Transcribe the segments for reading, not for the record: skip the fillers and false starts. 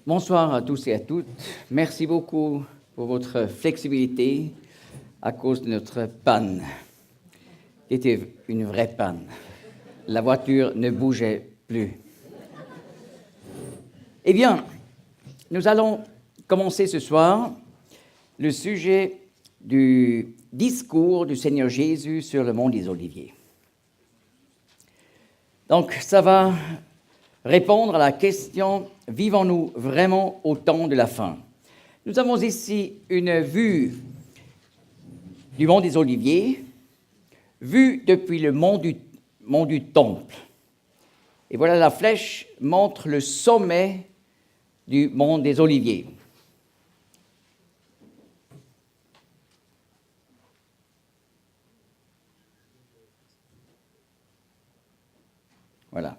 Bonsoir à tous et à toutes. Merci beaucoup pour votre flexibilité à cause de notre panne. C'était une vraie panne. La voiture ne bougeait plus. Eh bien, nous allons commencer ce soir le sujet du discours du Seigneur Jésus sur le mont des Oliviers. Donc, ça va répondre à la question « Vivons-nous vraiment au temps de la fin ?» Nous avons ici une vue du mont des Oliviers, vue depuis le mont du Temple. Et voilà, la flèche montre le sommet du mont des Oliviers. Voilà.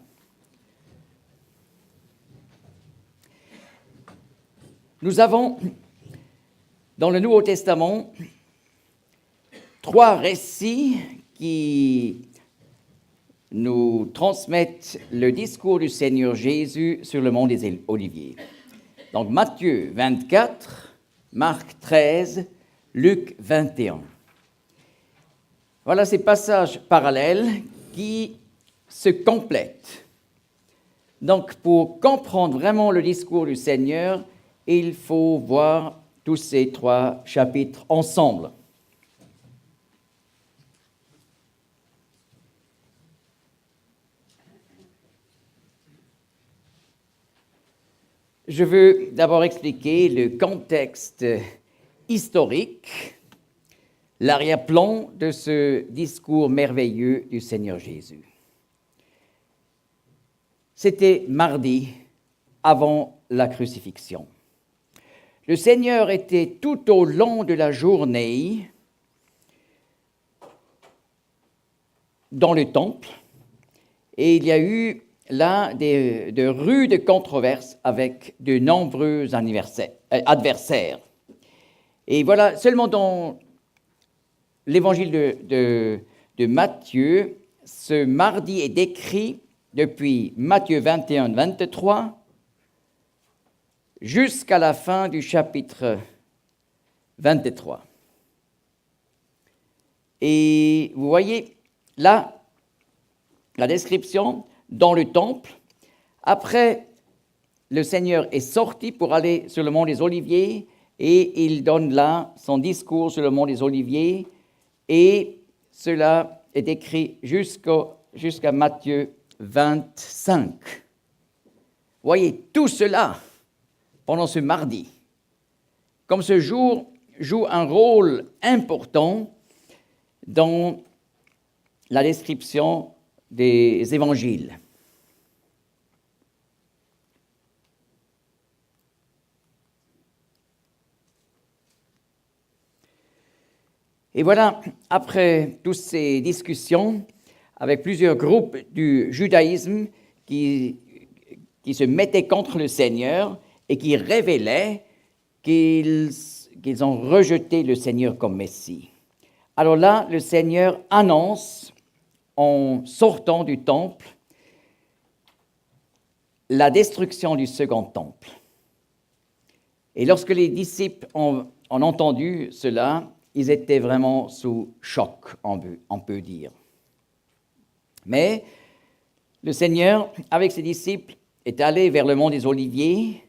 Nous avons, dans le Nouveau Testament, trois récits qui nous transmettent le discours du Seigneur Jésus sur le mont des Oliviers. Donc Matthieu 24, Marc 13, Luc 21. Voilà ces passages parallèles qui se complètent. Donc pour comprendre vraiment le discours du Seigneur, il faut voir tous ces trois chapitres ensemble. Je veux d'abord expliquer le contexte historique, l'arrière-plan de ce discours merveilleux du Seigneur Jésus. C'était mardi avant la crucifixion. Le Seigneur était tout au long de la journée dans le temple et il y a eu là de rudes controverses avec de nombreux adversaires. Et voilà, seulement dans l'évangile de Matthieu, ce mardi est décrit depuis Matthieu 21-23 jusqu'à la fin du chapitre 23. Et vous voyez là la description dans le temple. Après, le Seigneur est sorti pour aller sur le mont des Oliviers et il donne là son discours sur le mont des Oliviers et cela est écrit jusqu'à Matthieu 25. Vous voyez, tout cela pendant ce mardi. Comme ce jour joue un rôle important dans la description des évangiles. Et voilà, après toutes ces discussions avec plusieurs groupes du judaïsme qui se mettaient contre le Seigneur et qui révélaient qu'ils ont rejeté le Seigneur comme Messie. Alors là, le Seigneur annonce, en sortant du temple, la destruction du second temple. Et lorsque les disciples ont entendu cela, ils étaient vraiment sous choc, on peut dire. Mais le Seigneur, avec ses disciples, est allé vers le mont des Oliviers,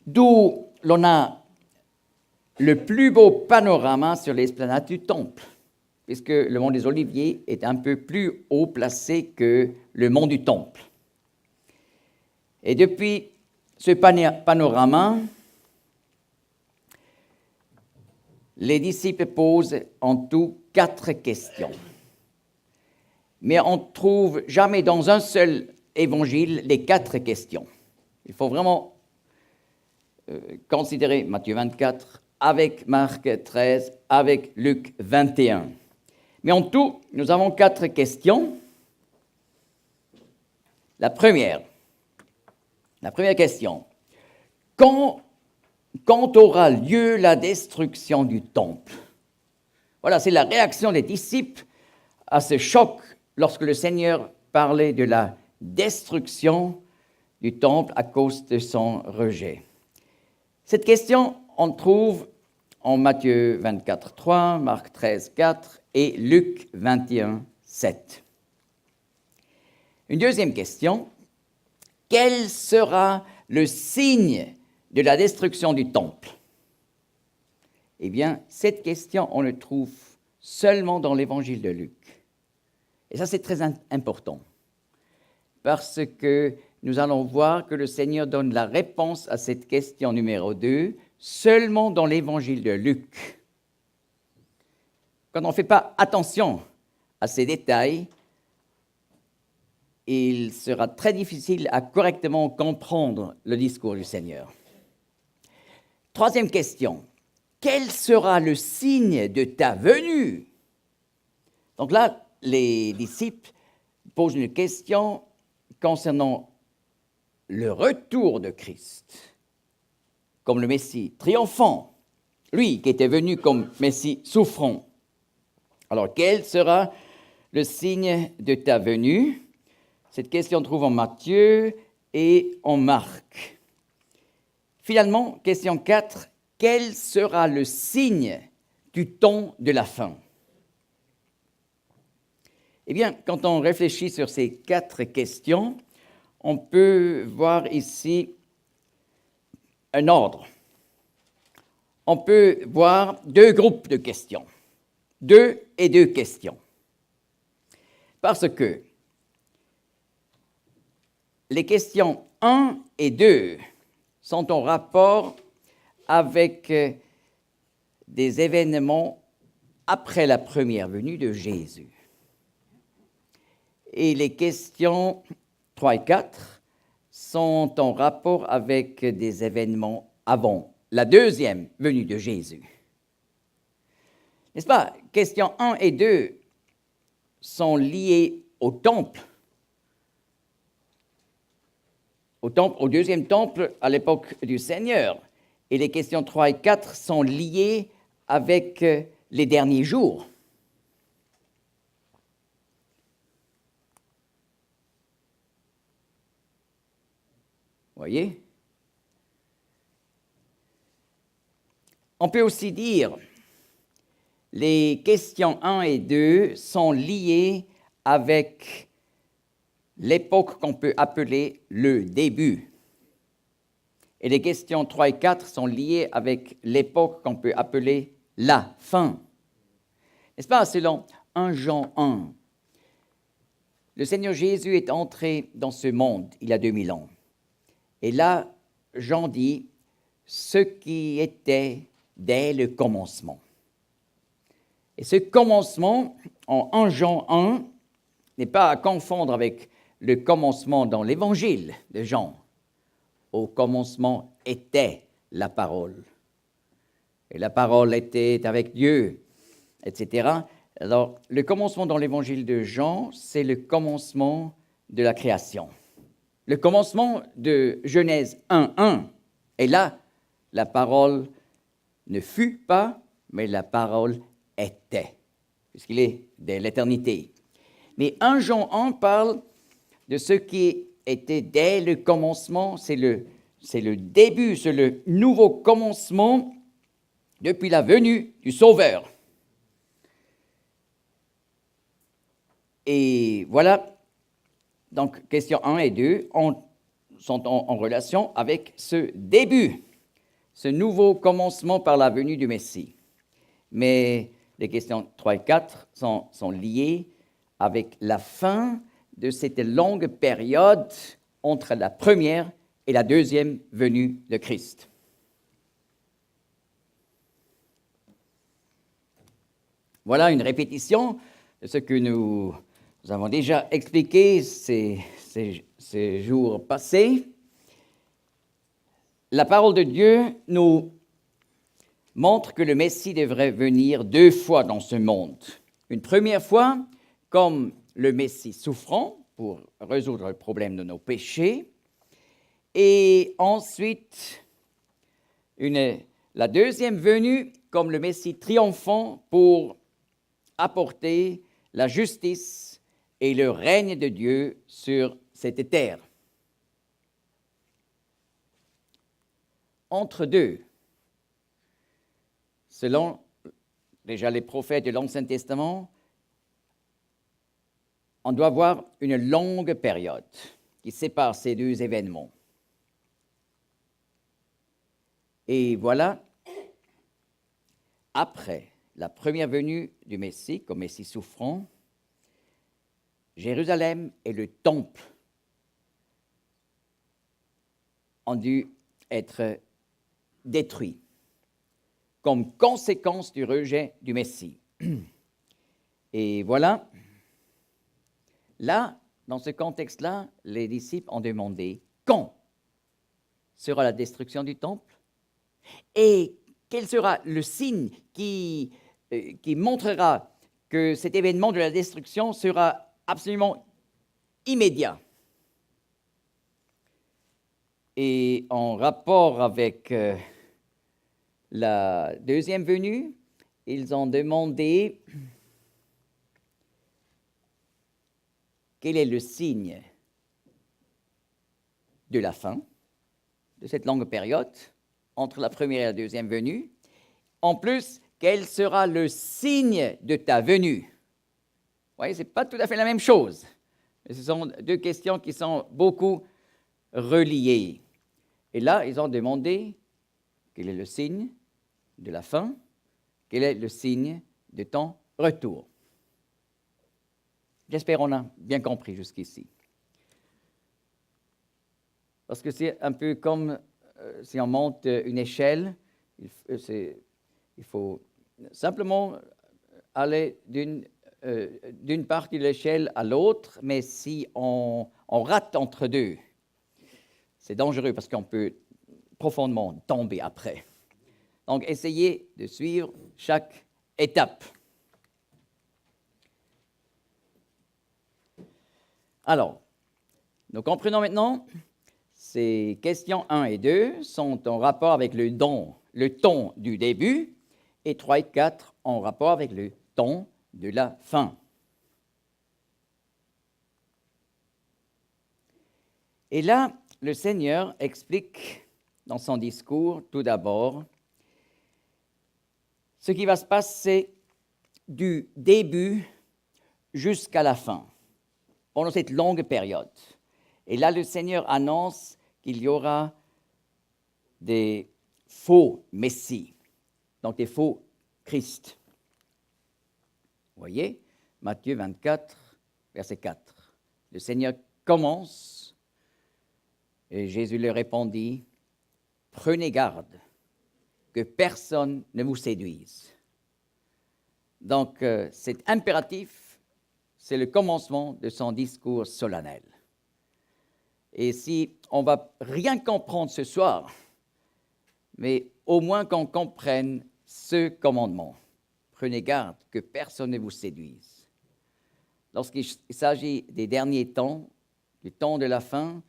d'où l'on a le plus beau panorama sur l'esplanade du temple, puisque le mont des Oliviers est un peu plus haut placé que le mont du temple. Et depuis ce panorama, les disciples posent en tout 4 questions. Mais on ne trouve jamais dans un seul évangile les 4 questions. Il faut vraiment considérer Matthieu 24 avec Marc 13, avec Luc 21. Mais en tout, nous avons 4 questions. La première question. Quand aura lieu la destruction du temple? Voilà, c'est la réaction des disciples à ce choc lorsque le Seigneur parlait de la destruction du temple à cause de son rejet. Cette question, on trouve en Matthieu 24, 3, Marc 13, 4 et Luc 21, 7. Une deuxième question, quel sera le signe de la destruction du temple? Eh bien, cette question, on le trouve seulement dans l'évangile de Luc. Et ça, c'est très important, parce que nous allons voir que le Seigneur donne la réponse à cette question numéro 2 seulement dans l'évangile de Luc. Quand on ne fait pas attention à ces détails, il sera très difficile à correctement comprendre le discours du Seigneur. Troisième question, quel sera le signe de ta venue? Donc là, les disciples posent une question concernant le retour de Christ, comme le Messie triomphant, lui qui était venu comme Messie souffrant. Alors, quel sera le signe de ta venue? Cette question se trouve en Matthieu et en Marc. Finalement, question 4, quel sera le signe du temps de la fin? Eh bien, quand on réfléchit sur ces 4 questions, on peut voir ici un ordre. On peut voir 2 groupes de questions, 2 et 2 questions. Parce que les questions 1 et 2 sont en rapport avec des événements après la première venue de Jésus. Et les questions 3 et 4 sont en rapport avec des événements avant la deuxième venue de Jésus. N'est-ce pas? Questions 1 et 2 sont liées au temple, au deuxième temple à l'époque du Seigneur. Et les questions 3 et 4 sont liées avec les derniers jours. Voyez? On peut aussi dire les questions 1 et 2 sont liées avec l'époque qu'on peut appeler le début. Et les questions 3 et 4 sont liées avec l'époque qu'on peut appeler la fin. N'est-ce pas? Selon 1 Jean 1, le Seigneur Jésus est entré dans ce monde il y a 2000 ans. Et là, Jean dit ce qui était dès le commencement. Et ce commencement, en 1 Jean 1, n'est pas à confondre avec le commencement dans l'évangile de Jean. Au commencement était la parole. Et la parole était avec Dieu, etc. Alors, le commencement dans l'évangile de Jean, c'est le commencement de la création. Le commencement de Genèse 1:1. Et là, la parole ne fut pas, mais la parole était, puisqu'il est de l'éternité. Mais 1 Jean 1 parle de ce qui était dès le commencement, c'est le début, c'est le nouveau commencement depuis la venue du Sauveur. Et voilà, donc questions 1 et 2 sont en relation avec ce début, ce nouveau commencement par la venue du Messie. Mais les questions 3 et 4 sont liées avec la fin de cette longue période entre la première et la deuxième venue de Christ. Voilà une répétition de ce que nous avons déjà expliqué ces jours passés. La parole de Dieu nous montre que le Messie devrait venir 2 fois dans ce monde. Une première fois comme le Messie souffrant pour résoudre le problème de nos péchés, et ensuite la deuxième venue comme le Messie triomphant pour apporter la justice et le règne de Dieu sur cette terre. entre deux. Selon déjà les prophètes de l'Ancien Testament, on doit voir une longue période qui sépare ces deux événements. Et voilà, après la première venue du Messie, comme Messie souffrant, Jérusalem et le temple ont dû être détruits comme conséquence du rejet du Messie. Et voilà, là, dans ce contexte-là, les disciples ont demandé quand sera la destruction du temple et quel sera le signe qui montrera que cet événement de la destruction sera absolument immédiat. Et en rapport avec la deuxième venue, ils ont demandé quel est le signe de la fin de cette longue période entre la première et la deuxième venue. En plus, quel sera le signe de ta venue? Vous voyez, ce n'est pas tout à fait la même chose. Ce sont deux questions qui sont beaucoup reliées. Et là, ils ont demandé quel est le signe de la fin, quel est le signe de ton retour. J'espère qu'on a bien compris jusqu'ici. Parce que c'est un peu comme si on monte une échelle, il faut simplement aller d'une partie de l'échelle à l'autre, mais si on rate entre deux, c'est dangereux parce qu'on peut profondément tomber après. Donc, essayez de suivre chaque étape. Alors, nous comprenons maintenant, ces questions 1 et 2 sont en rapport avec le temps du début, et 3 et 4 en rapport avec le temps de la fin. Et là, le Seigneur explique dans son discours, tout d'abord, ce qui va se passer du début jusqu'à la fin, pendant cette longue période. Et là, le Seigneur annonce qu'il y aura des faux messies, donc des faux Christ. Vous voyez, Matthieu 24, verset 4. Le Seigneur commence, et Jésus leur répondit, « Prenez garde que personne ne vous séduise. » Donc, cet impératif, c'est le commencement de son discours solennel. Et si on ne va rien comprendre ce soir, mais au moins qu'on comprenne ce commandement. Prenez garde que personne ne vous séduise. Lorsqu'il s'agit des derniers temps, du temps de la fin,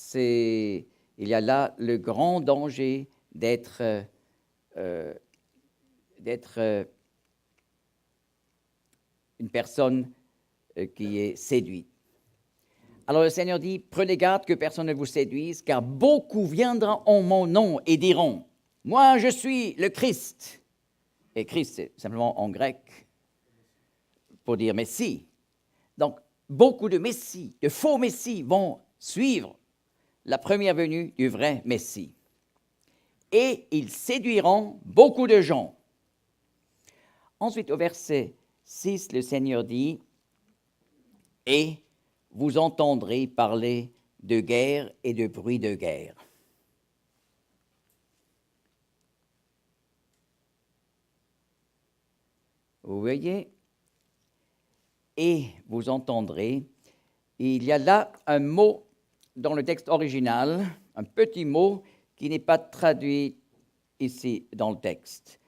il y a là le grand danger d'être une personne qui est séduite. Alors le Seigneur dit, prenez garde que personne ne vous séduise, car beaucoup viendront en mon nom et diront, moi je suis le Christ. Et Christ, c'est simplement en grec pour dire Messie. Donc, beaucoup de Messies, de faux Messies vont suivre la première venue du vrai Messie. Et ils séduiront beaucoup de gens. Ensuite, au verset 6, le Seigneur dit, « Et vous entendrez parler de guerre et de bruit de guerre. » Vous voyez, et vous entendrez, il y a là un mot dans le texte original, un petit mot qui n'est pas traduit ici dans le texte,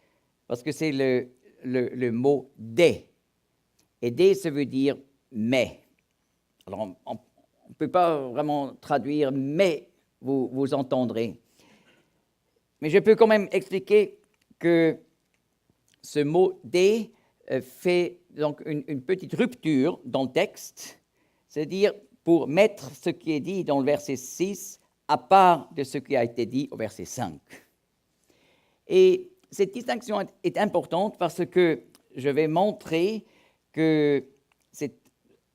parce que c'est le mot « des ». Et « des », ça veut dire « mais ». Alors, on ne peut pas vraiment traduire « mais vous entendrez ». Mais je peux quand même expliquer que ce mot « des » fait donc une petite rupture dans le texte, c'est-à-dire pour mettre ce qui est dit dans le verset 6 à part de ce qui a été dit au verset 5. Et cette distinction est importante parce que je vais montrer que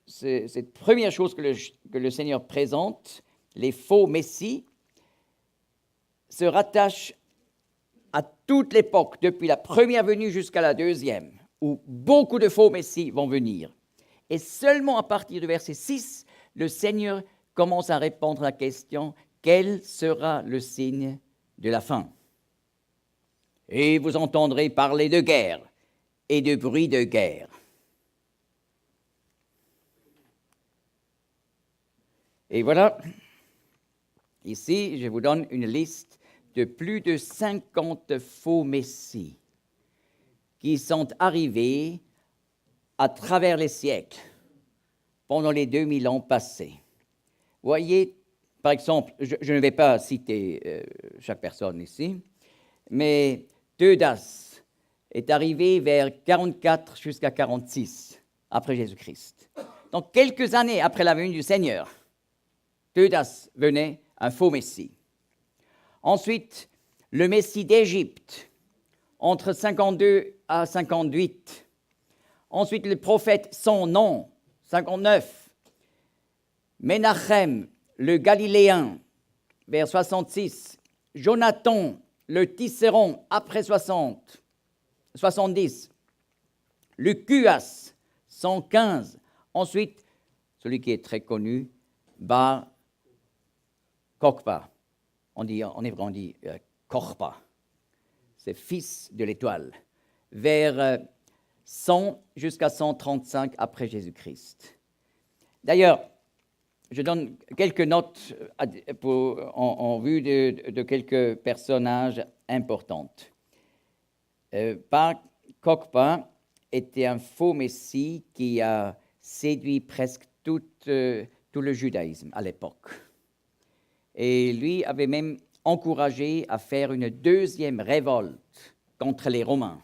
cette première chose que le Seigneur présente, les faux messies, se rattache à toute l'époque, depuis la première venue jusqu'à la deuxième, où beaucoup de faux messies vont venir. Et seulement à partir du verset 6, le Seigneur commence à répondre à la question « Quel sera le signe de la fin ?» Et vous entendrez parler de guerre et de bruit de guerre. Et voilà, ici, je vous donne une liste de plus de 50 faux messies qui sont arrivés à travers les siècles, pendant les 2000 ans passés. Voyez, par exemple, je ne vais pas citer chaque personne ici, mais Teudas est arrivé vers 44 jusqu'à 46 après Jésus-Christ. Donc, quelques années après la venue du Seigneur, Teudas venait, un faux Messie. Ensuite, le Messie d'Égypte, entre 52 à 58. Ensuite, le prophète sans nom, 59. Ménachem, le Galiléen, vers 66. Jonathan, le Tisséron, après 70. Lucuas, 115. Ensuite, celui qui est très connu, Bar Kokhba. En hébreu, on dit Korpa. C'est fils de l'étoile. Vers 100 jusqu'à 135 après Jésus-Christ. D'ailleurs, je donne quelques notes en vue de quelques personnages importants. Bar Kokhba était un faux messie qui a séduit presque tout le judaïsme à l'époque. Et lui avait même encouragé à faire une deuxième révolte contre les Romains.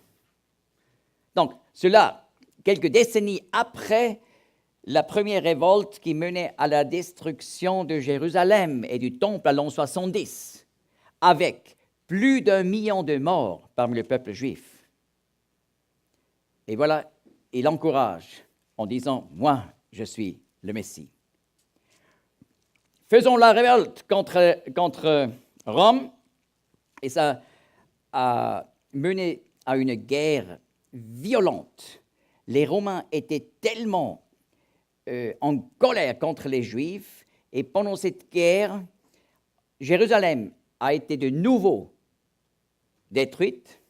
Donc, cela, quelques décennies après la première révolte qui menait à la destruction de Jérusalem et du Temple à l'an 70, avec plus d'1 million de morts parmi le peuple juif. Et voilà, il encourage en disant « Moi, je suis le Messie ». Faisons la révolte contre Rome, et ça a mené à une guerre violente. Les Romains étaient tellement en colère contre les Juifs, et pendant cette guerre, Jérusalem a été de nouveau détruite,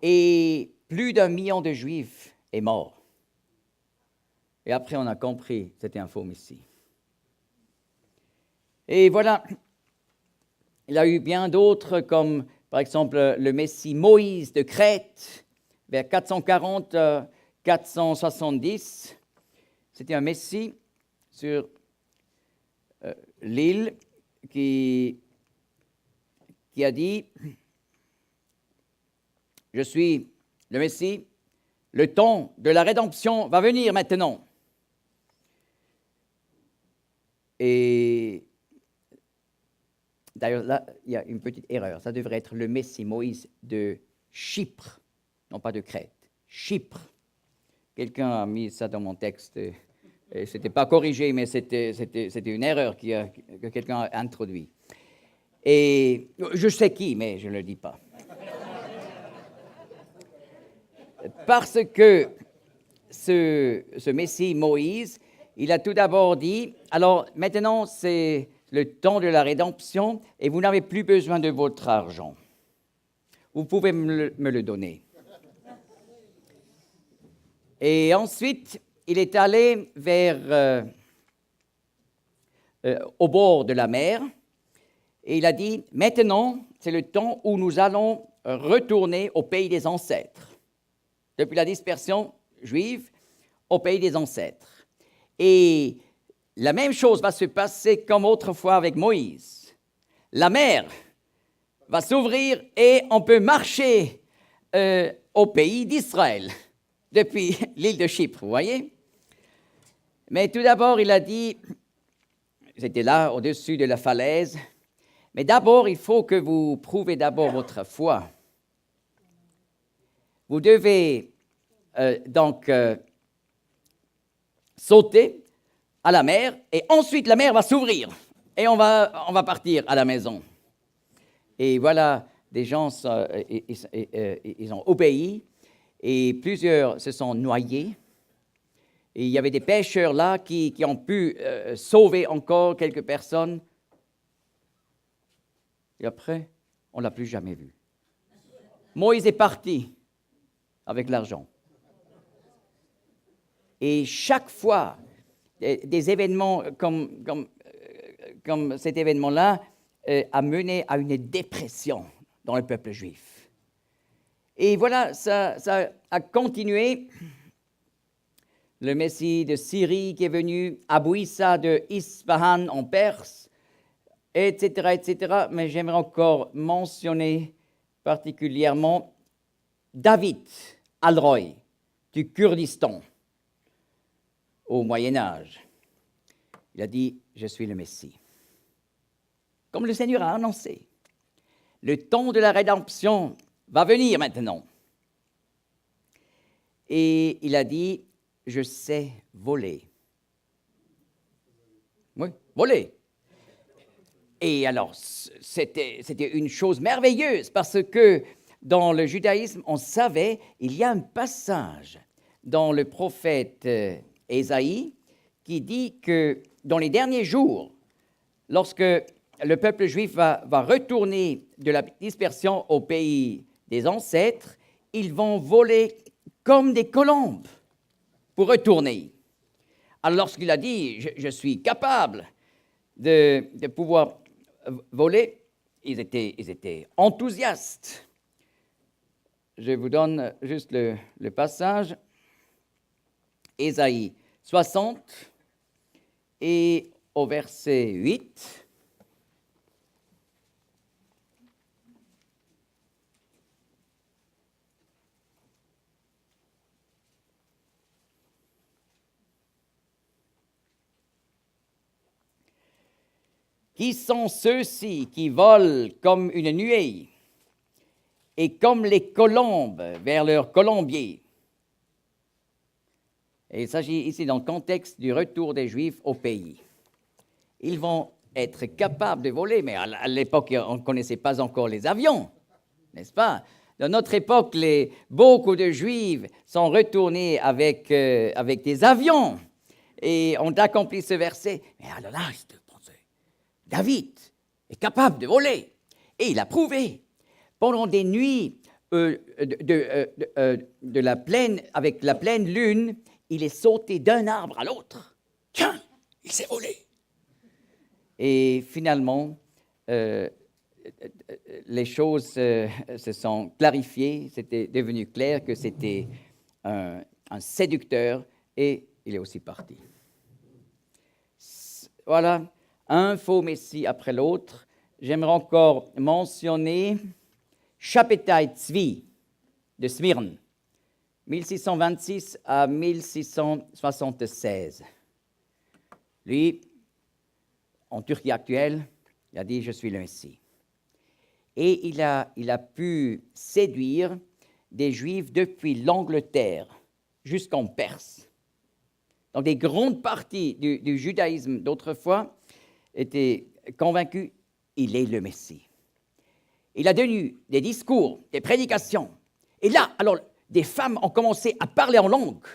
et plus d'1 million de Juifs est mort. Et après, on a compris que c'était un faux Messie. Et voilà, il y a eu bien d'autres, comme par exemple le Messie Moïse de Crète, vers 440-470. C'était un Messie sur l'île qui a dit « Je suis le Messie, le temps de la rédemption va venir maintenant. » Et d'ailleurs, là, il y a une petite erreur. Ça devrait être le Messie Moïse de Chypre, non pas de Crète. Chypre. Quelqu'un a mis ça dans mon texte. Et ce n'était pas corrigé, mais c'était une erreur que quelqu'un a introduite. Et je sais qui, mais je ne le dis pas. Parce que ce Messie Moïse, il a tout d'abord dit, alors maintenant c'est le temps de la rédemption et vous n'avez plus besoin de votre argent. Vous pouvez me le donner. Et ensuite, il est allé au bord de la mer et il a dit, maintenant c'est le temps où nous allons retourner au pays des ancêtres. Depuis la dispersion juive au pays des ancêtres. Et la même chose va se passer comme autrefois avec Moïse. La mer va s'ouvrir et on peut marcher au pays d'Israël, depuis l'île de Chypre, vous voyez. Mais tout d'abord, il a dit, C'était là, au-dessus de la falaise. Mais d'abord, il faut que vous prouvez d'abord votre foi. Vous devez donc sauter à la mer, et ensuite la mer va s'ouvrir, et on va partir à la maison. Et voilà, des gens, ils ont obéi, et plusieurs se sont noyés. Et il y avait des pêcheurs là qui ont pu sauver encore quelques personnes. Et après, on ne l'a plus jamais vu. Moïse est parti avec l'argent. Et chaque fois, des événements comme cet événement-là a mené à une dépression dans le peuple juif. Et voilà, ça a continué. Le Messie de Syrie qui est venu, Abou Issa de Ispahan en Perse, etc., etc. Mais j'aimerais encore mentionner particulièrement David Alroy du Kurdistan au Moyen-Âge. Il a dit « Je suis le Messie ». Comme le Seigneur a annoncé, le temps de la rédemption va venir maintenant. Et il a dit « Je sais voler ». Oui, voler. Et alors, c'était une chose merveilleuse parce que dans le judaïsme, on savait, il y a un passage dans le prophète Ésaïe qui dit que dans les derniers jours, lorsque le peuple juif va retourner de la dispersion au pays des ancêtres, ils vont voler comme des colombes pour retourner. Alors lorsqu'il a dit « je suis capable de pouvoir voler », ils étaient enthousiastes. Je vous donne juste le passage. Ésaïe 60 et au verset 8. Qui sont ceux-ci qui volent comme une nuée et comme les colombes vers leur colombier? Et il s'agit ici dans le contexte du retour des Juifs au pays. Ils vont être capables de voler, mais à l'époque, on ne connaissait pas encore les avions, n'est-ce pas? Dans notre époque, beaucoup de Juifs sont retournés avec des avions et ont accompli ce verset. Mais alors là, David est capable de voler, et il a prouvé. Pendant des nuits de la pleine, avec la pleine lune, il est sauté d'un arbre à l'autre. Tiens, il s'est volé. Et finalement, les choses se sont clarifiées, c'était devenu clair que c'était un séducteur, et il est aussi parti. Voilà. Un faux messie après l'autre. J'aimerais encore mentionner Shapetai Tzvi de Smyrne, 1626 à 1676. Lui, en Turquie actuelle, il a dit « Je suis le Messie ». Et il a pu séduire des Juifs depuis l'Angleterre jusqu'en Perse. Donc des grandes parties du judaïsme d'autrefois étaient convaincus qu'il est le Messie. Il a tenu des discours, des prédications. Et là, alors, des femmes ont commencé à parler en langue.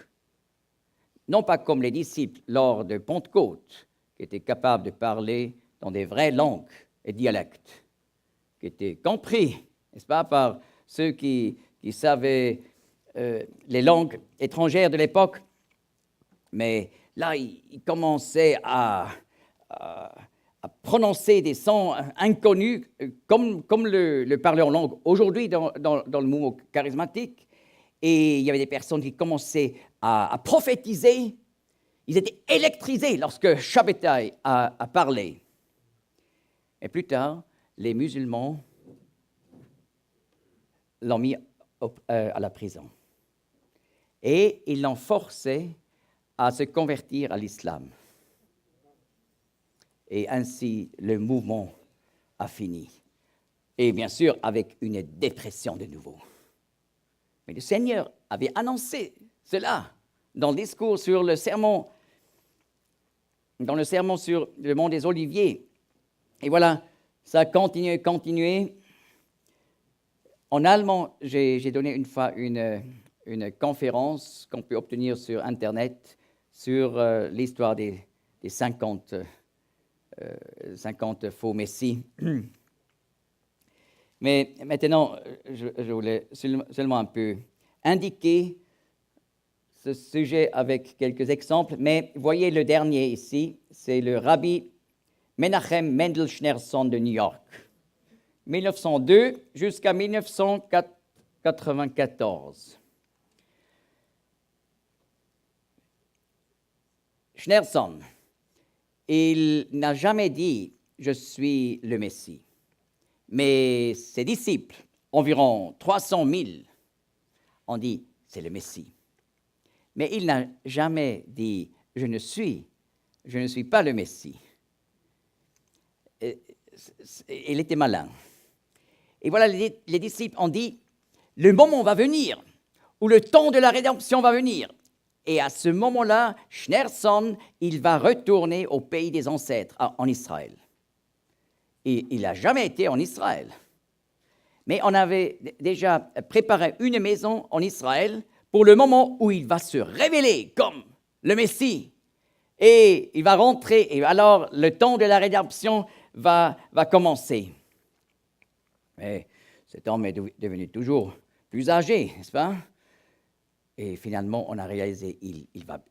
Non pas comme les disciples lors de Pentecôte, qui étaient capables de parler dans des vraies langues et dialectes, qui étaient compris, n'est-ce pas, par ceux qui savaient les langues étrangères de l'époque. Mais là, ils commençaient à prononcer des sons inconnus, comme le parler en langue aujourd'hui dans le mouvement charismatique. Et il y avait des personnes qui commençaient à prophétiser. Ils étaient électrisés lorsque Shabetai a parlé. Et plus tard, les musulmans l'ont mis à la prison. Et ils l'ont forcé à se convertir à l'islam. et ainsi le mouvement a fini. Et bien sûr, avec une dépression de nouveau. Mais le Seigneur avait annoncé cela dans le discours sur le sermon, dans le sermon sur le mont des Oliviers. Et voilà, ça a continué. En allemand, j'ai donné une fois une conférence qu'on peut obtenir sur Internet sur l'histoire des 50 faux messies. Mais maintenant, je voulais seulement un peu indiquer ce sujet avec quelques exemples. Mais voyez le dernier ici, c'est le rabbi Menachem Mendel Schneerson de New York, 1902 jusqu'à 1994. Schneerson, il n'a jamais dit « je suis le Messie ». Mais ses disciples, environ 300 000, ont dit « c'est le Messie ». Mais il n'a jamais dit « je ne suis pas le Messie ». Il était malin. Et voilà, les disciples ont dit « le moment va venir, où le temps de la rédemption va venir ». Et à ce moment-là, Schneerson, il va retourner au pays des ancêtres, en Israël. Et il n'a jamais été en Israël. Mais on avait déjà préparé une maison en Israël pour le moment où il va se révéler comme le Messie. Et il va rentrer, et alors le temps de la rédemption va commencer. Mais cet homme est devenu toujours plus âgé, n'est-ce pas? Et finalement, on a réalisé il va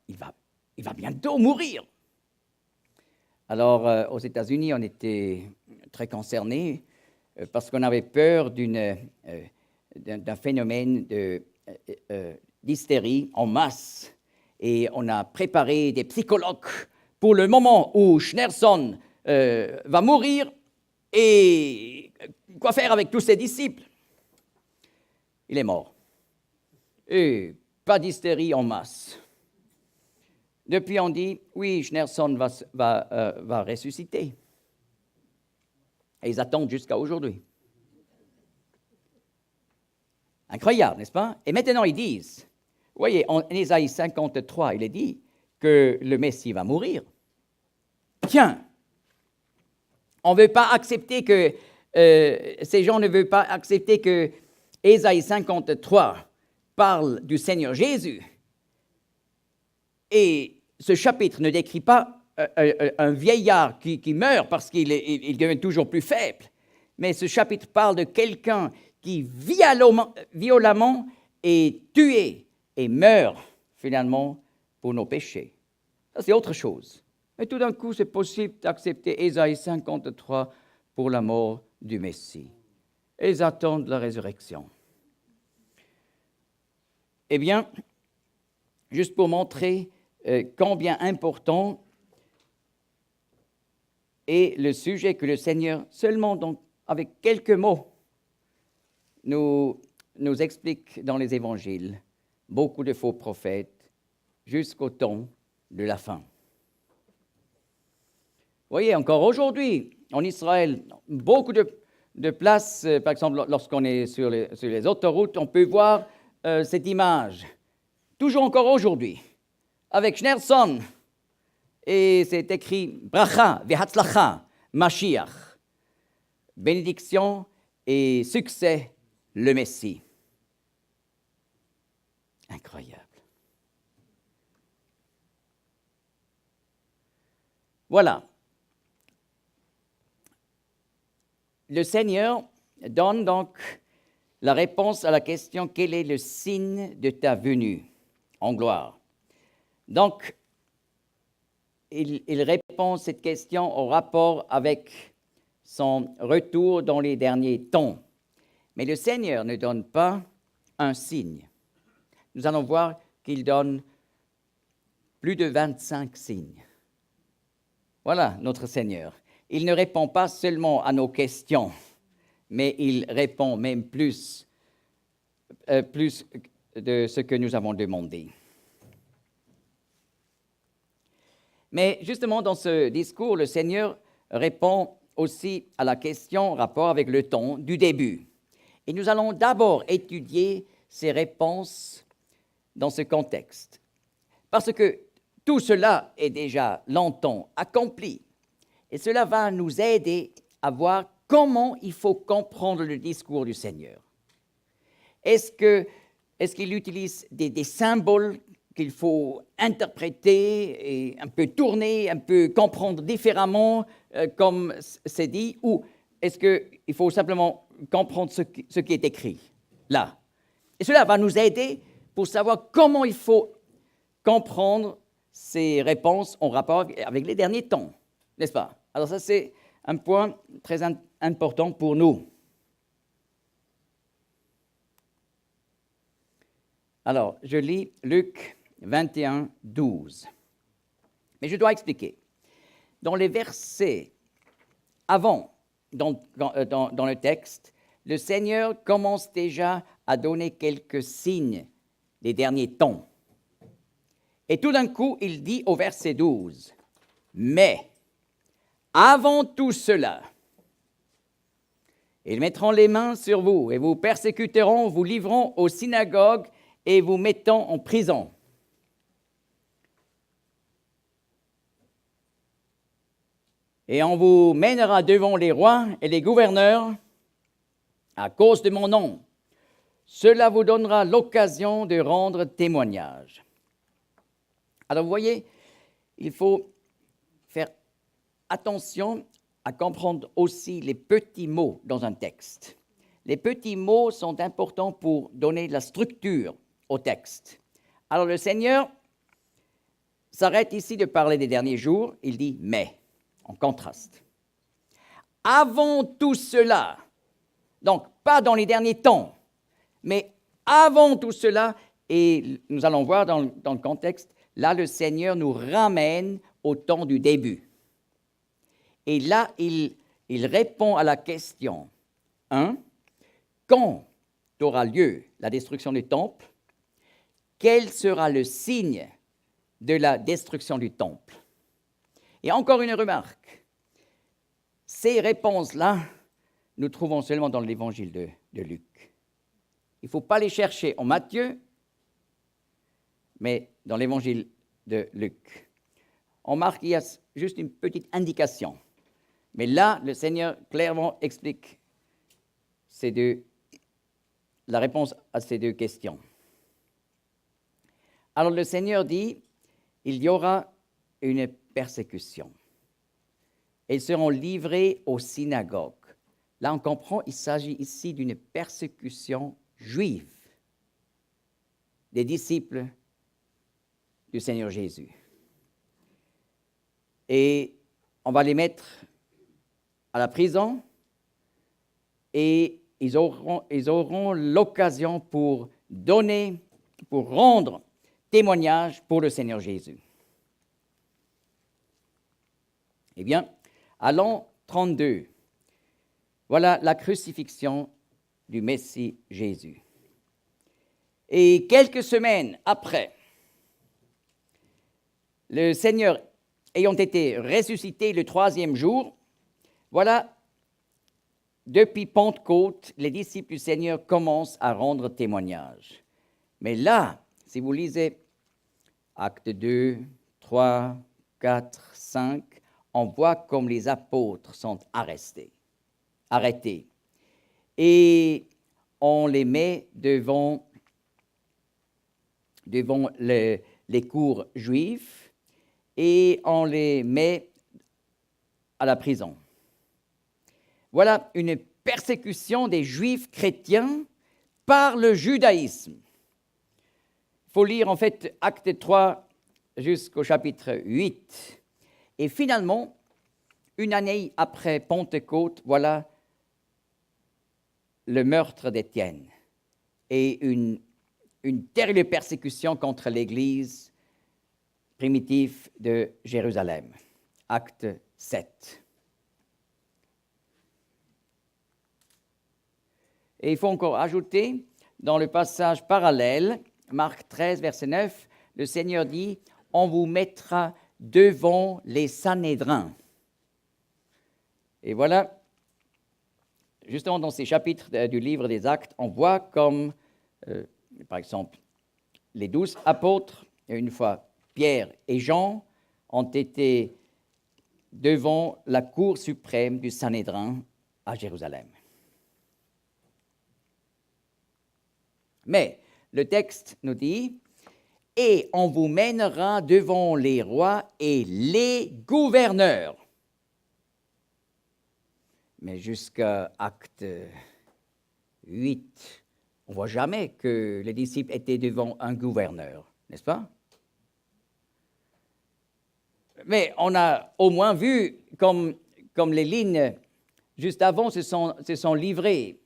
bientôt mourir. Alors, aux États-Unis, on était très concernés parce qu'on avait peur d'un phénomène d'hystérie en masse. Et on a préparé des psychologues pour le moment où Schneerson va mourir et quoi faire avec tous ses disciples. Il est mort. Et pas d'hystérie en masse. Depuis, on dit, oui, Schneerson va ressusciter. Et ils attendent jusqu'à aujourd'hui. Incroyable, n'est-ce pas? Et maintenant, ils disent, vous voyez, en Ésaïe 53, il est dit que le Messie va mourir. Tiens, on ne veut pas accepter que, ces gens ne veulent pas accepter que Ésaïe 53 parle du Seigneur Jésus. Et ce chapitre ne décrit pas un vieillard qui meurt parce qu'il devient toujours plus faible, mais ce chapitre parle de quelqu'un qui violemment est tué et meurt finalement pour nos péchés. Ça, c'est autre chose. Mais tout d'un coup, c'est possible d'accepter Ésaïe 53 pour la mort du Messie. Et ils attendent la résurrection. Eh bien, juste pour montrer combien important est le sujet que le Seigneur, seulement donc, avec quelques mots, nous explique dans les évangiles. Beaucoup de faux prophètes jusqu'au temps de la fin. Vous voyez, encore aujourd'hui, en Israël, beaucoup de places, par exemple, lorsqu'on est sur les autoroutes, on peut voir cette image, toujours encore aujourd'hui, avec Schneerson, et c'est écrit « Bracha ve'hatzlacha Mashiach » bénédiction et succès, le Messie. Incroyable. Voilà. Le Seigneur donne donc la réponse à la question « Quel est le signe de ta venue en gloire ?» Donc, il répond à cette question en rapport avec son retour dans les derniers temps. Mais le Seigneur ne donne pas un signe. Nous allons voir qu'il donne plus de 25 signes. Voilà notre Seigneur. Il ne répond pas seulement à nos questions, mais il répond même plus de ce que nous avons demandé. Mais justement, dans ce discours, le Seigneur répond aussi à la question en rapport avec le temps du début. Et nous allons d'abord étudier ces réponses dans ce contexte. Parce que tout cela est déjà longtemps accompli. Et cela va nous aider à voir comment il faut comprendre le discours du Seigneur. Est-ce qu'il utilise des symboles qu'il faut interpréter et un peu tourner, un peu comprendre différemment, comme c'est dit, ou est-ce qu'il faut simplement comprendre ce qui est écrit là? Et cela va nous aider pour savoir comment il faut comprendre ces réponses en rapport avec les derniers temps, n'est-ce pas? Alors ça, c'est un point très important pour nous. Alors, je lis Luc 21, 12. Mais je dois expliquer. Dans les versets avant, dans le texte, le Seigneur commence déjà à donner quelques signes des derniers temps. Et tout d'un coup, il dit au verset 12, « Mais, avant tout cela, ils mettront les mains sur vous et vous persécuteront, vous livreront aux synagogues et vous mettront en prison. Et on vous mènera devant les rois et les gouverneurs à cause de mon nom. Cela vous donnera l'occasion de rendre témoignage. » Alors vous voyez, il faut faire attention à comprendre aussi les petits mots dans un texte. Les petits mots sont importants pour donner de la structure au texte. Alors le Seigneur s'arrête ici de parler des derniers jours, il dit « mais », en contraste. Avant tout cela, donc pas dans les derniers temps, mais avant tout cela, et nous allons voir dans le contexte, là le Seigneur nous ramène au temps du début. Et là, il répond à la question 1. Quand aura lieu la destruction du temple? Quel sera le signe de la destruction du temple? Et encore une remarque. Ces réponses-là, nous trouvons seulement dans l'évangile de Luc. Il ne faut pas les chercher en Matthieu, mais dans l'évangile de Luc. En Marc, il y a juste une petite indication. Mais là, le Seigneur clairement explique la réponse à ces deux questions. Alors le Seigneur dit, il y aura une persécution. Ils seront livrés aux synagogues. Là, on comprend, il s'agit ici d'une persécution juive des disciples du Seigneur Jésus. Et on va les mettre à la prison et ils auront l'occasion pour rendre témoignage pour le Seigneur Jésus. Eh bien, à l'an 32, voilà la crucifixion du Messie Jésus. Et quelques semaines après, le Seigneur ayant été ressuscité le 3e jour, voilà, depuis Pentecôte, les disciples du Seigneur commencent à rendre témoignage. Mais là, si vous lisez Actes 2, 3, 4, 5, on voit comme les apôtres sont arrêtés. Et on les met devant les cours juifs et on les met à la prison. Voilà une persécution des Juifs chrétiens par le judaïsme. Il faut lire en fait Acte 3 jusqu'au chapitre 8. Et finalement, une année après Pentecôte, voilà le meurtre d'Étienne et une terrible persécution contre l'Église primitive de Jérusalem. Acte 7. Et il faut encore ajouter, dans le passage parallèle, Marc 13, verset 9, le Seigneur dit « On vous mettra devant les Sanhédrins. Et voilà, justement dans ces chapitres du livre des Actes, on voit comme, par exemple, les 12 apôtres, et une fois Pierre et Jean, ont été devant la cour suprême du Sanhédrin à Jérusalem. Mais le texte nous dit « Et on vous mènera devant les rois et les gouverneurs ». Mais jusqu'à Acte 8, on ne voit jamais que les disciples étaient devant un gouverneur, n'est-ce pas? Mais on a au moins vu comme les lignes juste avant se sont livrées.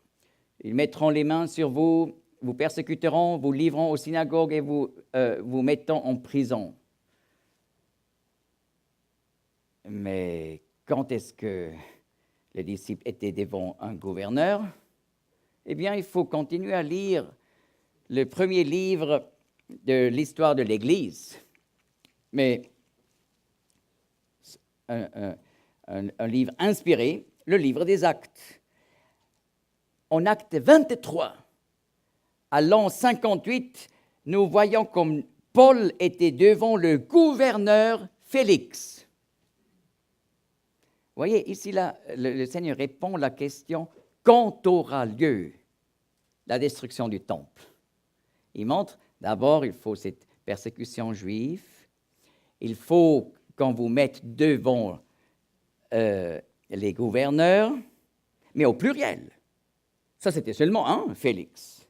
Ils mettront les mains sur vous, vous persécuteront, vous livreront aux synagogues et vous mettront en prison. Mais quand est-ce que les disciples étaient devant un gouverneur? Eh bien, il faut continuer à lire le premier livre de l'histoire de l'Église. Mais un livre inspiré, le livre des Actes. En Acte 23, à l'an 58, nous voyons comme Paul était devant le gouverneur Félix. Vous voyez, ici, là, le Seigneur répond à la question « Quand aura lieu la destruction du temple ?» Il montre, d'abord, il faut cette persécution juive, il faut qu'on vous mette devant les gouverneurs, mais au pluriel. Ça, c'était seulement un, Félix.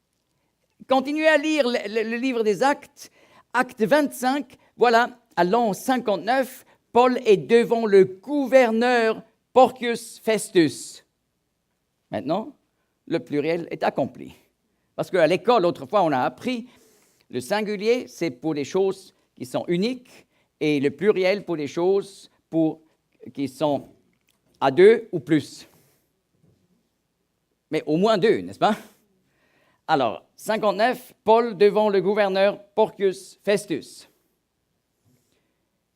Continuez à lire le livre des Actes, Acte 25, voilà, à l'an 59, Paul est devant le gouverneur Porcius Festus. Maintenant, le pluriel est accompli. Parce qu'à l'école, autrefois, on a appris, le singulier, c'est pour les choses qui sont uniques, et le pluriel pour les choses qui sont à deux ou plus. Mais au moins deux, n'est-ce pas? Alors, 59, Paul devant le gouverneur Porcius Festus.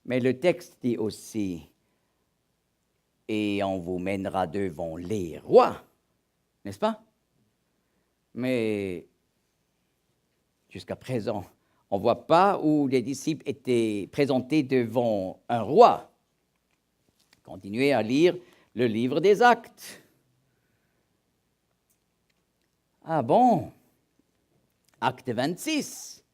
Mais le texte dit aussi, et on vous mènera devant les rois, n'est-ce pas? Mais jusqu'à présent, on ne voit pas où les disciples étaient présentés devant un roi. Continuez à lire le livre des Actes. Ah bon? Acte 26.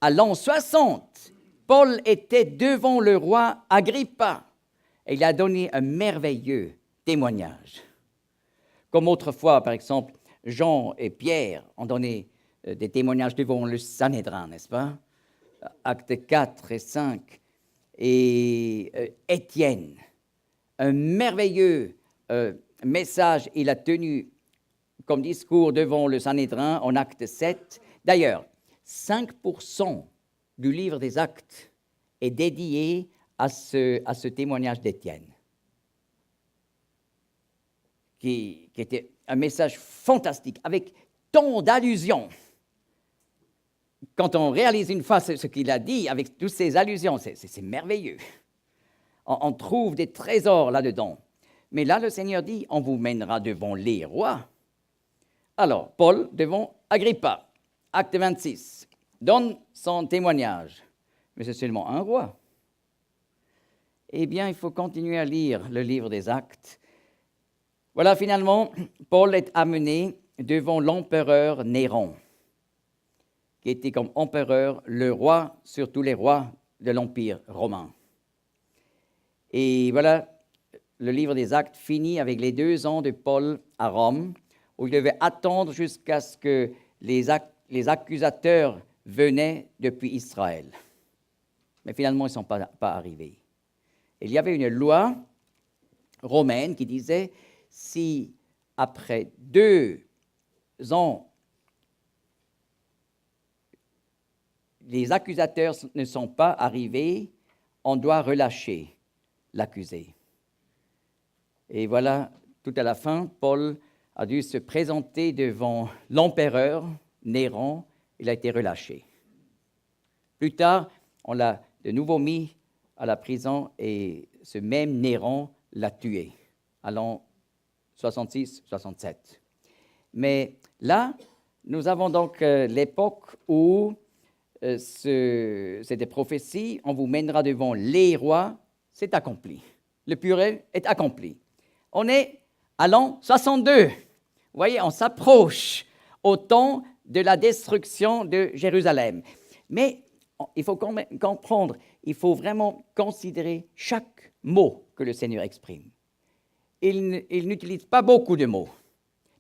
À l'an 60, Paul était devant le roi Agrippa et il a donné un merveilleux témoignage. Comme autrefois, par exemple, Jean et Pierre ont donné des témoignages devant le Sanhédrin, n'est-ce pas? Actes 4 et 5. Et Étienne, un merveilleux message il a tenu comme discours devant le Sanhédrin en Acte 7. D'ailleurs, 5% du livre des Actes est dédié à ce témoignage d'Étienne, qui était un message fantastique, avec tant d'allusions. Quand on réalise une fois ce qu'il a dit, avec toutes ces allusions, c'est merveilleux. On trouve des trésors là-dedans. Mais là, le Seigneur dit, on vous mènera devant les rois. Alors, Paul devant Agrippa, Acte 26, donne son témoignage. Mais c'est seulement un roi. Eh bien, il faut continuer à lire le livre des Actes. Voilà, finalement, Paul est amené devant l'empereur Néron, qui était comme empereur le roi sur tous les rois de l'Empire romain. Et voilà, le livre des Actes finit avec les 2 ans de Paul à Rome, où il devait attendre jusqu'à ce que les accusateurs venaient depuis Israël. Mais finalement, ils ne sont pas arrivés. Il y avait une loi romaine qui disait, si après 2 ans, les accusateurs ne sont pas arrivés, on doit relâcher l'accusé. Et voilà, tout à la fin, Paul a dû se présenter devant l'empereur Néron, il a été relâché. Plus tard, on l'a de nouveau mis à la prison et ce même Néron l'a tué. à l'an 66-67. Mais là, nous avons donc l'époque où c'est des prophéties, on vous mènera devant les rois, c'est accompli. Le purée est accompli. On est à l'an 62. Vous voyez, on s'approche au temps de la destruction de Jérusalem. Mais il faut quand même comprendre, il faut vraiment considérer chaque mot que le Seigneur exprime. Il n'utilise pas beaucoup de mots,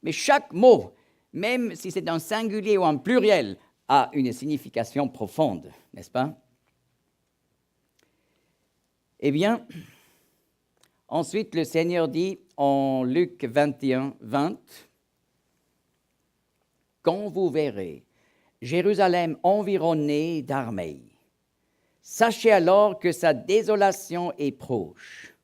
mais chaque mot, même si c'est un singulier ou un pluriel, a une signification profonde, n'est-ce pas? Eh bien, ensuite, le Seigneur dit en Luc 21, 20, « Quand vous verrez Jérusalem environnée d'armées, sachez alors que sa désolation est proche.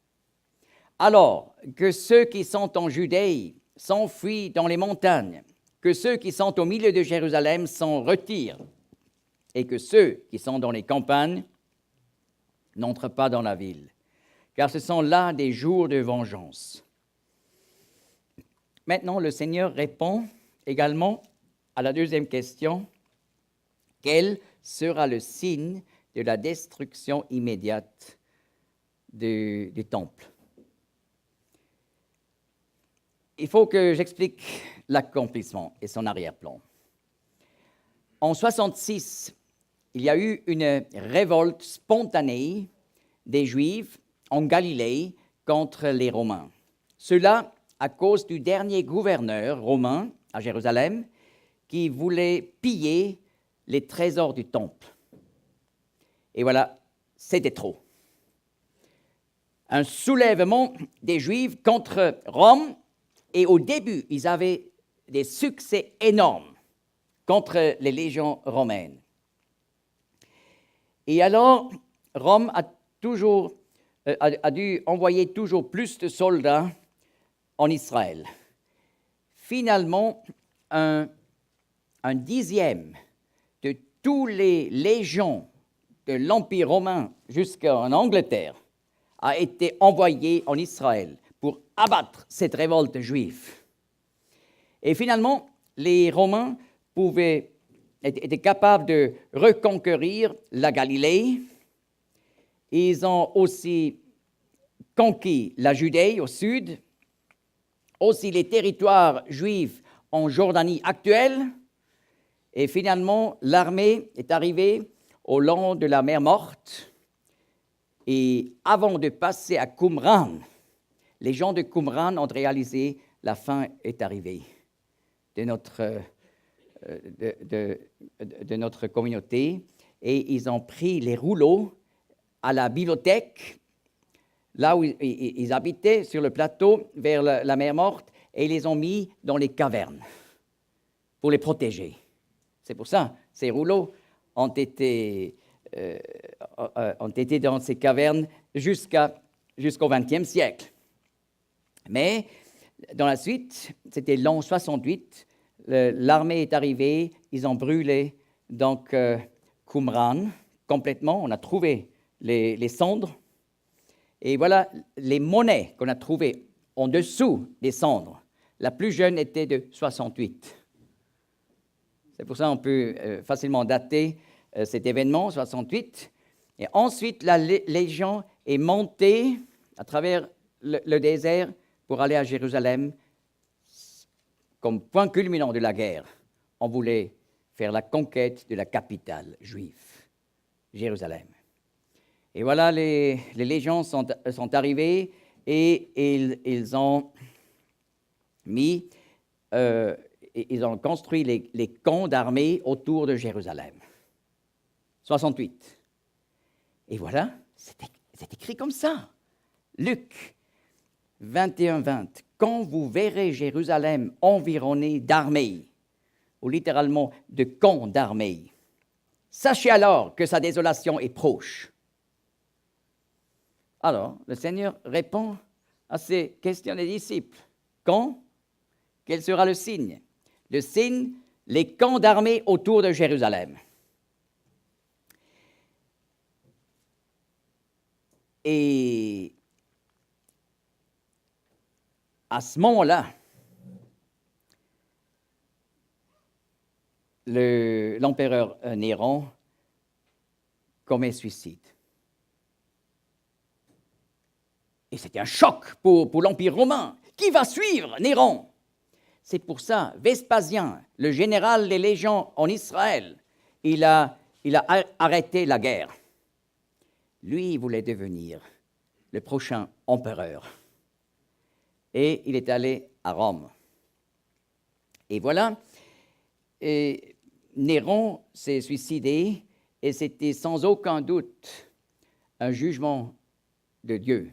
Alors que ceux qui sont en Judée s'enfuient dans les montagnes, que ceux qui sont au milieu de Jérusalem s'en retirent, et que ceux qui sont dans les campagnes n'entrent pas dans la ville, car ce sont là des jours de vengeance. » Maintenant, le Seigneur répond également à la deuxième question. Quel sera le signe de la destruction immédiate du temple? Il faut que j'explique l'accomplissement et son arrière-plan. En 66, il y a eu une révolte spontanée des Juifs en Galilée contre les Romains. Cela à cause du dernier gouverneur romain à Jérusalem qui voulait piller les trésors du temple. Et voilà, c'était trop. Un soulèvement des Juifs contre Rome, et au début, ils avaient des succès énormes contre les légions romaines. Et alors, Rome a dû envoyer toujours plus de soldats en Israël. Finalement, un dixième de tous les légions de l'Empire romain jusqu'en Angleterre a été envoyé en Israël pour abattre cette révolte juive. Et finalement, les Romains étaient capables de reconquérir la Galilée. Ils ont aussi conquis la Judée au sud, aussi les territoires juifs en Jordanie actuelle. Et finalement, l'armée est arrivée au long de la mer Morte. Et avant de passer à Qumran, les gens de Qumran ont réalisé la fin est arrivée de notre communauté. Et ils ont pris les rouleaux à la bibliothèque, là où ils habitaient, sur le plateau, vers la mer Morte, et ils les ont mis dans les cavernes pour les protéger. C'est pour ça, ces rouleaux ont été dans ces cavernes jusqu'au XXe siècle. Mais dans la suite, c'était l'an 68, l'armée est arrivée, ils ont brûlé donc Qumran complètement, on a trouvé les cendres, et voilà les monnaies qu'on a trouvées en dessous des cendres. La plus jeune était de 68. C'est pour ça qu'on peut facilement dater cet événement, 68. Et ensuite, la légion est montée à travers le désert pour aller à Jérusalem. Comme point culminant de la guerre, on voulait faire la conquête de la capitale juive, Jérusalem. Et voilà, les légions sont arrivées et ils ont construit les camps d'armée autour de Jérusalem. 68. Et voilà, c'est écrit comme ça. Luc 21, 20. Quand vous verrez Jérusalem environnée d'armées, ou littéralement de camps d'armées, sachez alors que sa désolation est proche. Alors, le Seigneur répond à ces questions des disciples. Quand? Quel sera le signe? Le signe, les camps d'armées autour de Jérusalem. Et à ce moment-là, l'empereur Néron commet suicide. Et c'était un choc pour l'Empire romain. Qui va suivre Néron? C'est pour ça, Vespasien, le général des légions en Israël, il a arrêté la guerre. Lui, il voulait devenir le prochain empereur. Et il est allé à Rome. Et voilà, et Néron s'est suicidé, et c'était sans aucun doute un jugement de Dieu.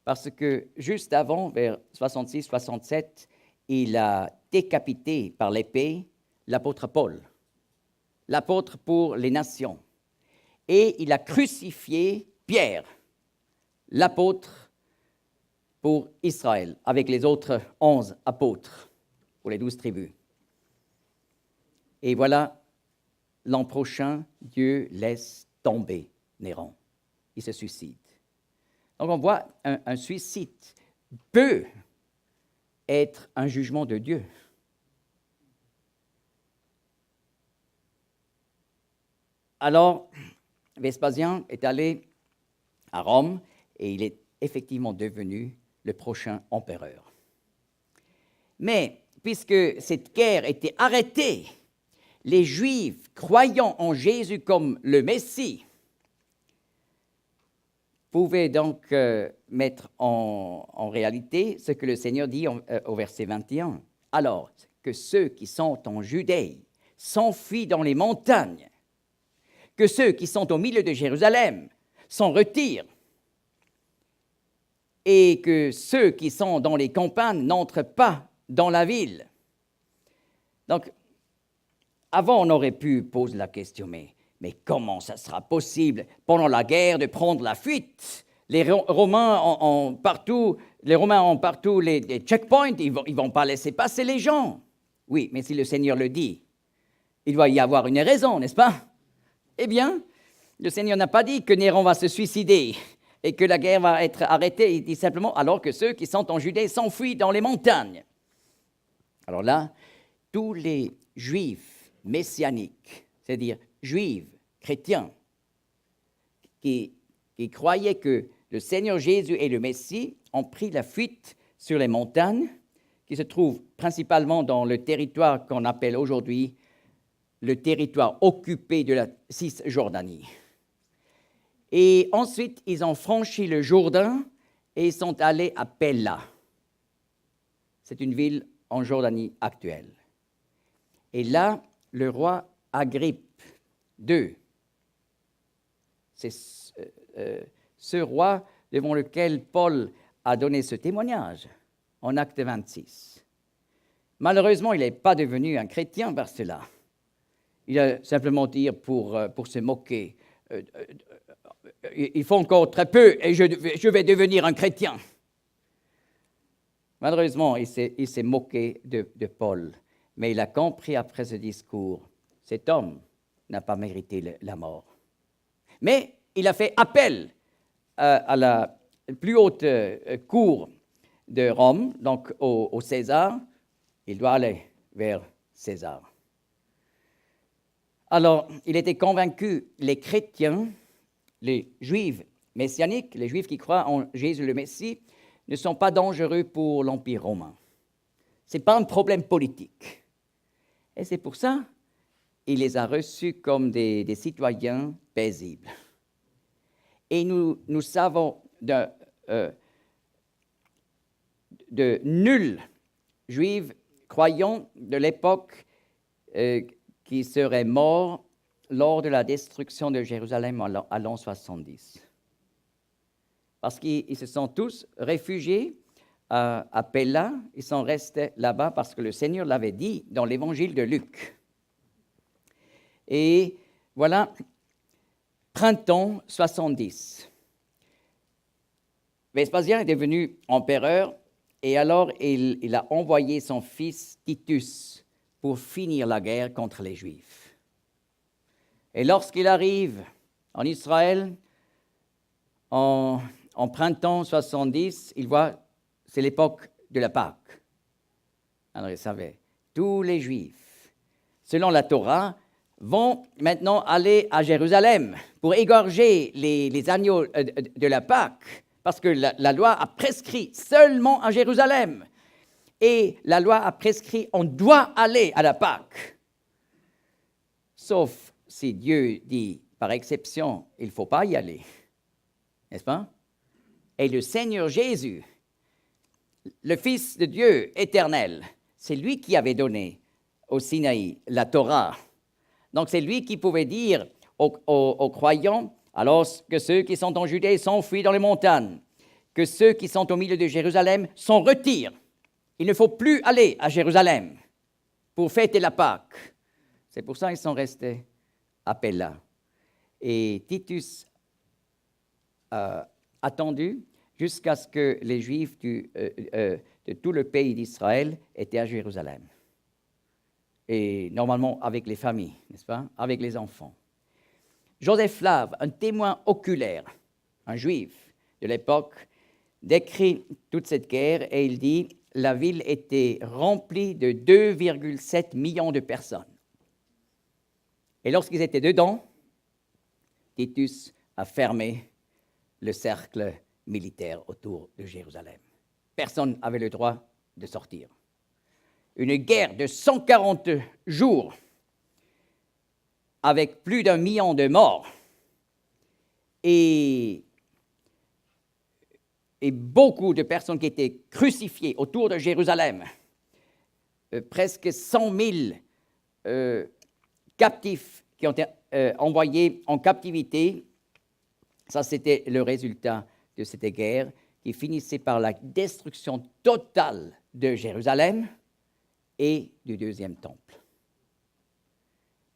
Parce que juste avant, vers 66-67, il a décapité par l'épée l'apôtre Paul, l'apôtre pour les nations. Et il a crucifié Pierre, l'apôtre pour Israël, avec les autres 11 apôtres pour les 12 tribus. Et voilà, l'an prochain, Dieu laisse tomber Néron. Il se suicide. Donc on voit un suicide peut être un jugement de Dieu. Alors, Vespasien est allé à Rome et il est effectivement devenu le prochain empereur. Mais puisque cette guerre était arrêtée, les Juifs croyant en Jésus comme le Messie pouvaient donc mettre en réalité ce que le Seigneur dit au verset 21. Alors que ceux qui sont en Judée s'enfuient dans les montagnes, que ceux qui sont au milieu de Jérusalem s'en retirent, et que ceux qui sont dans les campagnes n'entrent pas dans la ville. Donc, avant, on aurait pu poser la question, mais comment ça sera possible pendant la guerre de prendre la fuite? Les Romains ont partout les checkpoints, ils ne vont pas laisser passer les gens. Oui, mais si le Seigneur le dit, il doit y avoir une raison, n'est-ce pas? Eh bien, le Seigneur n'a pas dit que Néron va se suicider et que la guerre va être arrêtée. Il dit simplement, alors que ceux qui sont en Judée s'enfuient dans les montagnes. Alors là, tous les Juifs messianiques, c'est-à-dire Juifs, chrétiens, qui croyaient que le Seigneur Jésus est le Messie, ont pris la fuite sur les montagnes, qui se trouvent principalement dans le territoire qu'on appelle aujourd'hui le territoire occupé de la Cisjordanie. Et ensuite, ils ont franchi le Jourdain et sont allés à Pella. C'est une ville en Jordanie actuelle. Et là, le roi Agrippe II, c'est ce roi devant lequel Paul a donné ce témoignage en Acte 26. Malheureusement, il n'est pas devenu un chrétien par cela. Il a simplement dit pour se moquer, il faut encore très peu et je vais devenir un chrétien. Malheureusement, il s'est moqué de Paul, mais il a compris après ce discours, cet homme n'a pas mérité la mort. Mais il a fait appel à la plus haute cour de Rome, donc au César. Il doit aller vers César. Alors, il était convaincu, les chrétiens, les Juifs messianiques, les Juifs qui croient en Jésus le Messie, ne sont pas dangereux pour l'Empire romain. Ce n'est pas un problème politique. Et c'est pour ça qu'il les a reçus comme des citoyens paisibles. Et nous savons de nuls Juifs croyants de l'époque qui seraient morts lors de la destruction de Jérusalem à l'an 70. Parce qu'ils se sont tous réfugiés à Pella, ils sont restés là-bas parce que le Seigneur l'avait dit dans l'évangile de Luc. Et voilà, printemps 70. Vespasien est devenu empereur et alors il a envoyé son fils Titus pour finir la guerre contre les Juifs. Et lorsqu'il arrive en Israël, en printemps 70, il voit, c'est l'époque de la Pâque. Alors, ils savaient, tous les Juifs, selon la Torah, vont maintenant aller à Jérusalem pour égorger les agneaux de la Pâque, parce que la loi a prescrit seulement à Jérusalem. Et la loi a prescrit, on doit aller à la Pâque. Sauf si Dieu dit, par exception, il ne faut pas y aller. N'est-ce pas? Et le Seigneur Jésus, le Fils de Dieu éternel, c'est lui qui avait donné au Sinaï la Torah. Donc c'est lui qui pouvait dire aux croyants, alors que ceux qui sont en Judée s'enfuient dans les montagnes, que ceux qui sont au milieu de Jérusalem s'en retirent. Il ne faut plus aller à Jérusalem pour fêter la Pâque. C'est pour ça qu'ils sont restés à Pella. Et Titus a attendu jusqu'à ce que les Juifs de tout le pays d'Israël étaient à Jérusalem. Et normalement avec les familles, n'est-ce pas? Avec les enfants. Joseph Flav, un témoin oculaire, un Juif de l'époque, décrit toute cette guerre et il dit « La ville était remplie de 2,7 millions de personnes. » Et lorsqu'ils étaient dedans, Titus a fermé le cercle militaire autour de Jérusalem. Personne n'avait le droit de sortir. Une guerre de 140 jours avec plus d'1 million de morts et beaucoup de personnes qui étaient crucifiées autour de Jérusalem, presque 100 000 captifs qui ont été envoyés en captivité. Ça, c'était le résultat de cette guerre qui finissait par la destruction totale de Jérusalem et du deuxième temple.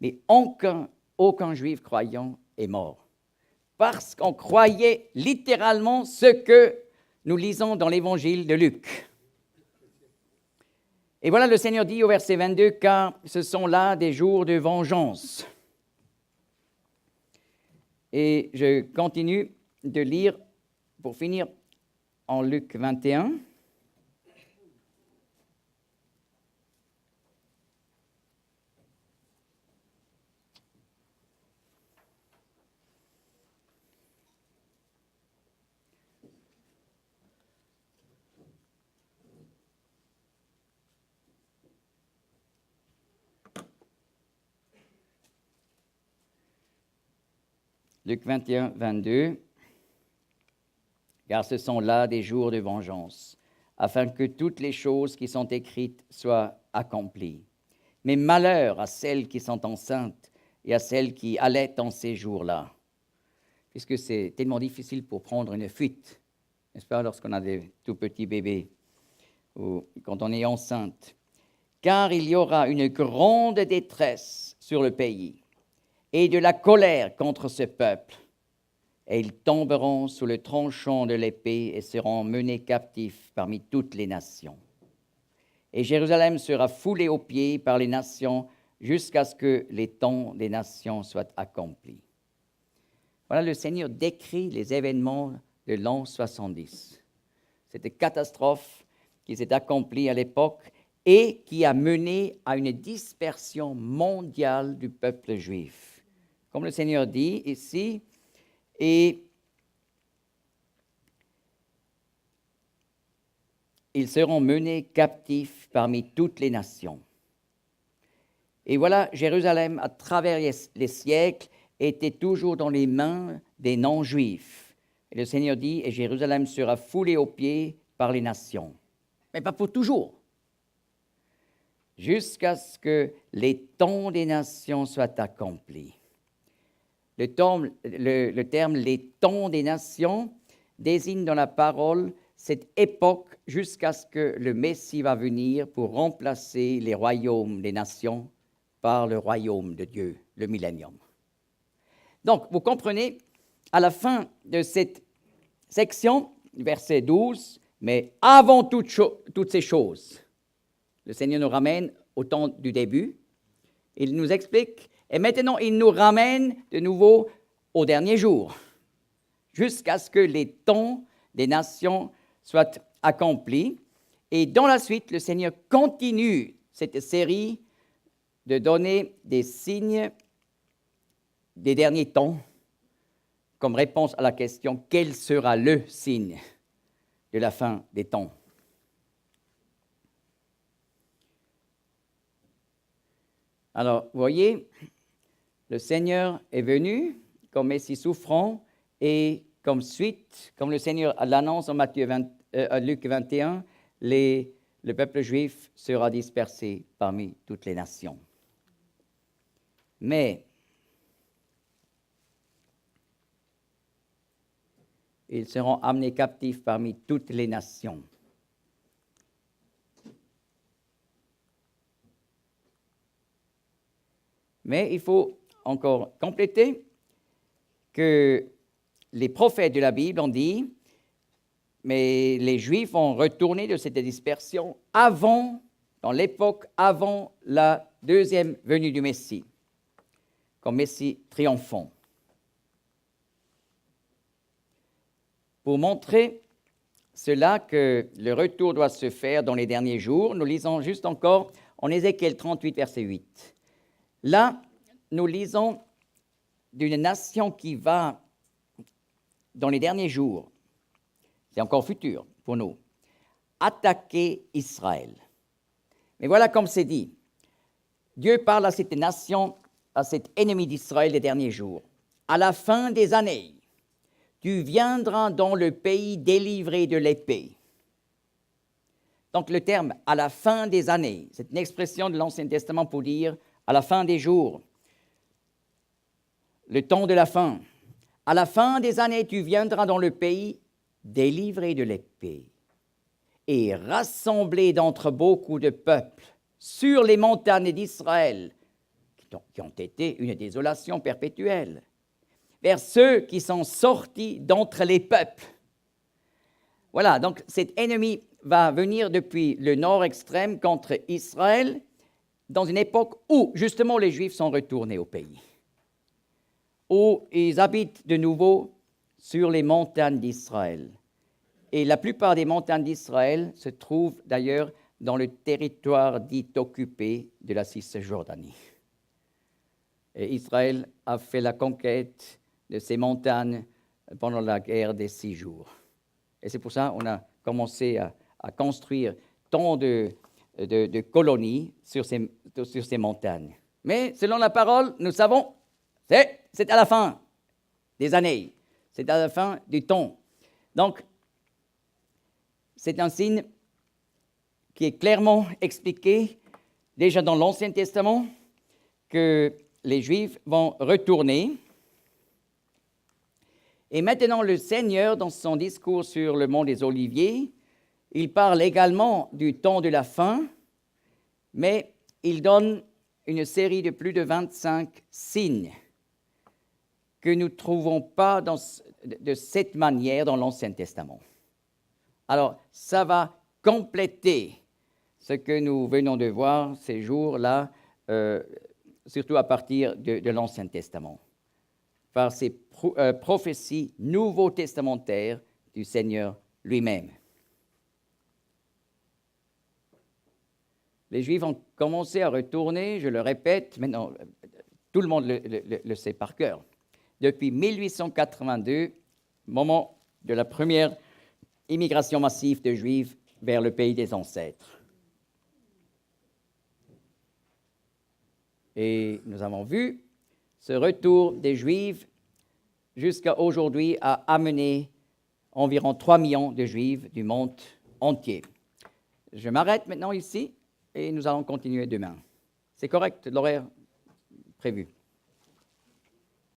Mais aucun Juif croyant est mort, parce qu'on croyait littéralement ce que nous lisons dans l'Évangile de Luc. Et voilà, le Seigneur dit au verset 22, « Car ce sont là des jours de vengeance. » Et je continue de lire, pour finir, en Luc 21. Luc 21, 22, « Car ce sont là des jours de vengeance, afin que toutes les choses qui sont écrites soient accomplies. Mais malheur à celles qui sont enceintes et à celles qui allaitent en ces jours-là. » Puisque c'est tellement difficile pour prendre une fuite, n'est-ce pas, lorsqu'on a des tout petits bébés ou quand on est enceinte. « Car il y aura une grande détresse sur le pays, et de la colère contre ce peuple, et ils tomberont sous le tranchant de l'épée et seront menés captifs parmi toutes les nations. Et Jérusalem sera foulée aux pieds par les nations jusqu'à ce que les temps des nations soient accomplis. » Voilà, le Seigneur décrit les événements de l'an 70. Cette catastrophe qui s'est accomplie à l'époque et qui a mené à une dispersion mondiale du peuple juif. Comme le Seigneur dit ici, et ils seront menés captifs parmi toutes les nations. Et voilà, Jérusalem, à travers les siècles, était toujours dans les mains des non-juifs. Et le Seigneur dit, et Jérusalem sera foulée aux pieds par les nations. Mais pas pour toujours. Jusqu'à ce que les temps des nations soient accomplis. Le terme « les temps des nations » désigne dans la parole cette époque jusqu'à ce que le Messie va venir pour remplacer les royaumes des nations par le royaume de Dieu, le millénium. Donc, vous comprenez, à la fin de cette section, verset 12, « Mais avant toutes ces choses », le Seigneur nous ramène au temps du début, il nous explique, et maintenant il nous ramène de nouveau au dernier jour, jusqu'à ce que les temps des nations soient accomplis. Et dans la suite, le Seigneur continue cette série de donner des signes des derniers temps comme réponse à la question « Quel sera le signe de la fin des temps ?» Alors, vous voyez, le Seigneur est venu comme Messie souffrant et comme suite, comme le Seigneur l'annonce en Luc 21, le peuple juif sera dispersé parmi toutes les nations. Mais ils seront amenés captifs parmi toutes les nations. Mais il faut encore compléter que les prophètes de la Bible ont dit, mais les Juifs vont retourner de cette dispersion dans l'époque avant la deuxième venue du Messie, comme Messie triomphant. Pour montrer cela que le retour doit se faire dans les derniers jours, nous lisons juste encore en Ézéchiel 38, verset 8. Là, nous lisons d'une nation qui va, dans les derniers jours, c'est encore futur pour nous, attaquer Israël. Mais voilà comme c'est dit. Dieu parle à cette nation, à cet ennemi d'Israël des derniers jours. À la fin des années, tu viendras dans le pays délivré de l'épée. Donc le terme « à la fin des années », c'est une expression de l'Ancien Testament pour dire « à la fin des jours », le temps de la fin. À la fin des années, tu viendras dans le pays délivré de l'épée et rassemblé d'entre beaucoup de peuples sur les montagnes d'Israël, qui ont été une désolation perpétuelle, vers ceux qui sont sortis d'entre les peuples. Voilà, donc cet ennemi va venir depuis le nord extrême contre Israël, dans une époque où, justement, les Juifs sont retournés au pays, où ils habitent de nouveau sur les montagnes d'Israël. Et la plupart des montagnes d'Israël se trouvent d'ailleurs dans le territoire dit occupé de la Cisjordanie. Et Israël a fait la conquête de ces montagnes pendant la guerre des 6 jours. Et c'est pour ça qu'on a commencé à construire tant de colonies sur ces montagnes. Mais selon la parole, nous savons, c'est à la fin des années, c'est à la fin du temps. Donc, c'est un signe qui est clairement expliqué déjà dans l'Ancien Testament, que les Juifs vont retourner. Et maintenant, le Seigneur, dans son discours sur le mont des Oliviers, il parle également du temps de la fin, mais il donne une série de plus de 25 signes que nous ne trouvons pas de cette manière dans l'Ancien Testament. Alors, ça va compléter ce que nous venons de voir ces jours-là, surtout à partir de l'Ancien Testament, par ces prophéties nouveau-testamentaires du Seigneur lui-même. Les Juifs ont commencé à retourner, je le répète, maintenant tout le monde le sait par cœur, depuis 1882, moment de la première immigration massive de Juifs vers le pays des ancêtres. Et nous avons vu ce retour des Juifs jusqu'à aujourd'hui a amené environ 3 millions de Juifs du monde entier. Je m'arrête maintenant ici et nous allons continuer demain. C'est correct, l'horaire prévu?